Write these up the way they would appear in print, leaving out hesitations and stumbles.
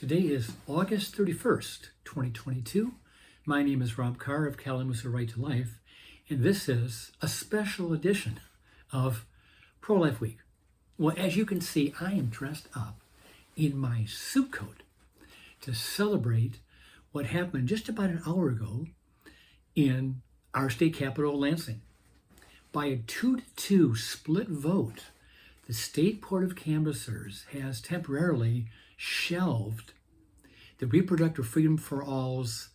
Today is August 31st, 2022. My name is Rob Carr of Kalamazoo Right to Life, and this is a special edition of Pro-Life Week. Well, as you can see, I am dressed up in my suit coat to celebrate what happened just about an hour ago in our state capital, Lansing. By a 2-2 split vote, the State Board of Canvassers has temporarily shelved the Reproductive Freedom for All's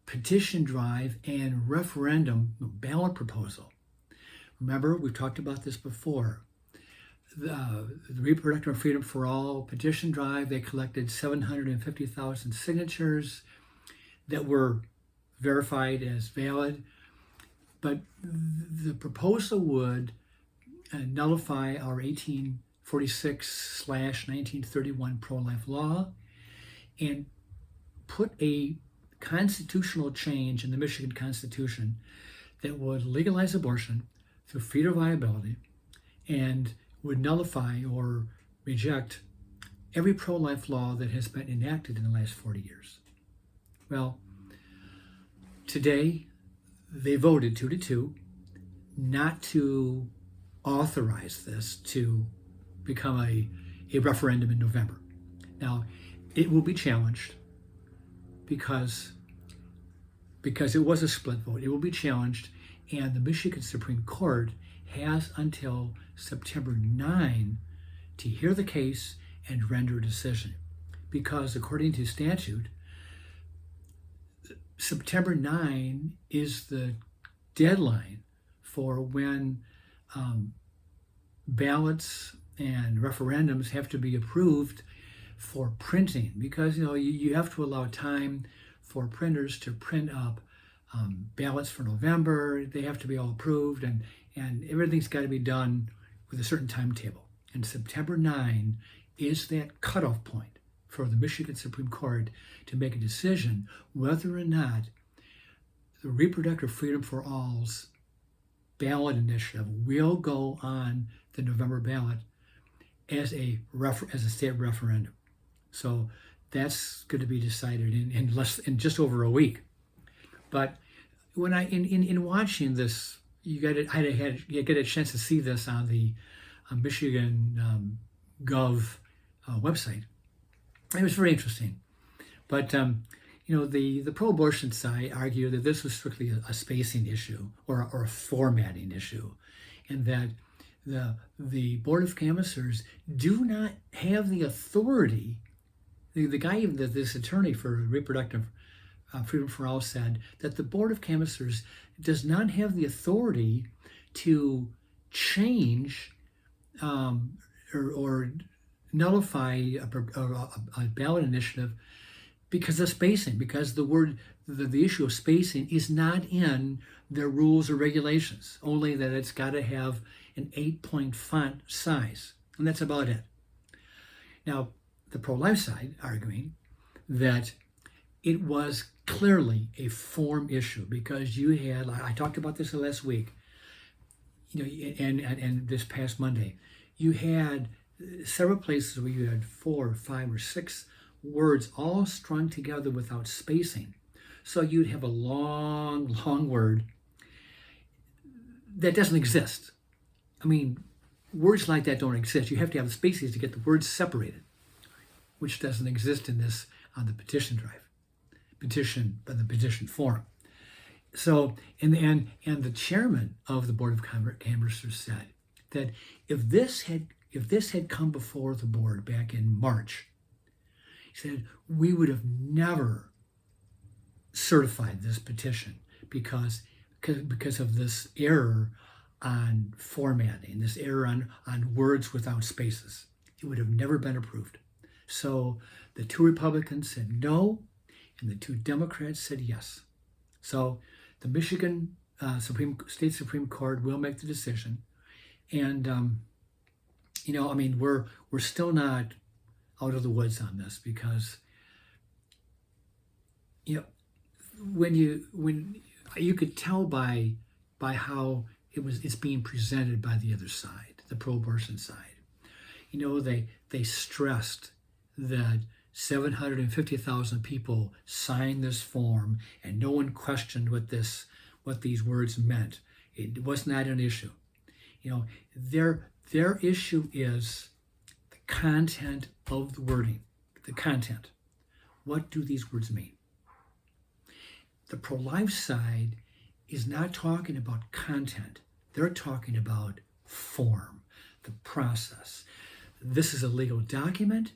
petition drive and referendum ballot proposal. Remember, we've talked about this before. The Reproductive Freedom for All petition drive, they collected 750,000 signatures that were verified as valid, but the proposal would nullify our 1846/1931 pro-life law and put a constitutional change in the Michigan Constitution that would legalize abortion through fetal viability and would nullify or reject every pro-life law that has been enacted in the last 40 years. Well, today they voted 2-2 not to authorize this to become a referendum in November. Now, it will be challenged because it was a split vote. It will be challenged, and the Michigan Supreme Court has until September 9 to hear the case and render a decision. Because according to statute, September 9 is the deadline for when ballots and referendums have to be approved for printing, because you have to allow time for printers to print up ballots for November. They have to be all approved, and everything's got to be done with a certain timetable. And September 9 is that cutoff point for the Michigan Supreme Court to make a decision whether or not the Reproductive Freedom for All's ballot initiative will go on the November ballot as a state referendum. So that's going to be decided in just over a week. But when in watching this, you get a chance to see this on the Michigan Gov website. It was very interesting. But the pro-abortion side argue that this was strictly a spacing issue or a formatting issue, and that the Board of Canvassers do not have the authority. This attorney for Reproductive Freedom for All said that the Board of Canvassers does not have the authority to change or nullify a ballot initiative because of spacing, because the issue of spacing is not in their rules or regulations, only that it's got to have an 8-point font size, and that's about it. Now, the pro-life side arguing that it was clearly a form issue because you had, I talked about this last week, and this past Monday, you had several places where you had 4, 5, or 6 words all strung together without spacing. So you'd have a long, long word that doesn't exist. I mean, words like that don't exist. You have to have the spaces to get the words separated, which doesn't exist in this on the petition drive, by the petition form. So, and the chairman of the Board of Canvassers said that if this had come before the board back in March, he said, we would have never certified this petition because of this error on formatting, this error on words without spaces. It would have never been approved. So the 2 Republicans said no, and the 2 Democrats said yes. So the Michigan State Supreme Court will make the decision. And, we're still not out of the woods on this because, when you could tell by how it's being presented by the other side, the pro-abortion side. They stressed that 750,000 people signed this form, and no one questioned what these words meant. It was not an issue. You know, their issue is the content of the wording, the content. What do these words mean? The pro-life side is not talking about content. They're talking about form, the process. This is a legal document,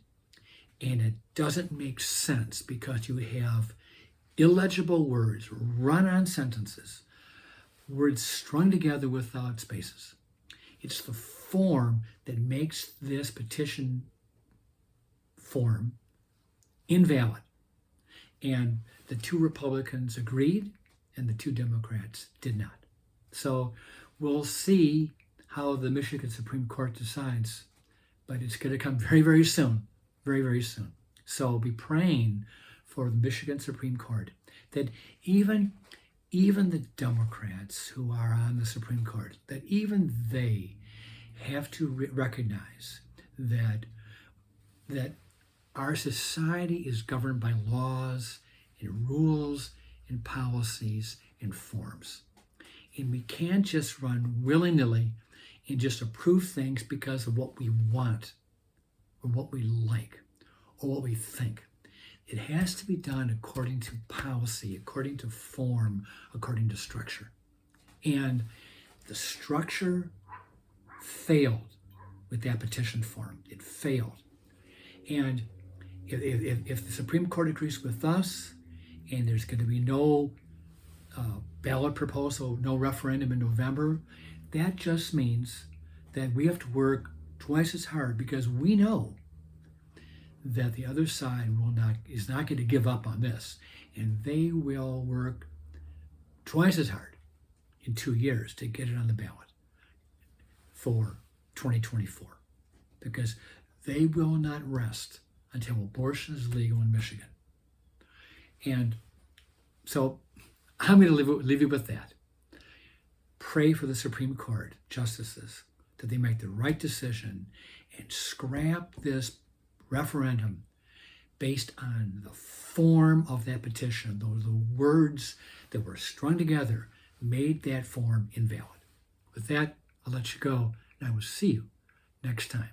and it doesn't make sense because you have illegible words, run-on sentences, words strung together without spaces. It's the form that makes this petition form invalid. And the two Republicans agreed, and the two Democrats did not. So we'll see how the Michigan Supreme Court decides, but it's going to come very, very soon, very, very soon. So be praying for the Michigan Supreme Court that even the Democrats who are on the Supreme Court, that even they have to recognize that our society is governed by laws and rules and policies and forms. And we can't just run willy-nilly and just approve things because of what we want or what we like or what we think. It has to be done according to policy, according to form, according to structure. And the structure failed with that petition form. It failed. And if the Supreme Court agrees with us and there's going to be no ballot proposal, no referendum in November, that just means that we have to work twice as hard because we know that the other side is not going to give up on this, and they will work twice as hard in 2 years to get it on the ballot for 2024, because they will not rest until abortion is legal in Michigan. And so I'm going to leave you with that. Pray for the Supreme Court justices that they make the right decision and scrap this referendum based on the form of that petition. Those the words that were strung together made that form invalid. With that, I'll let you go, and I will see you next time.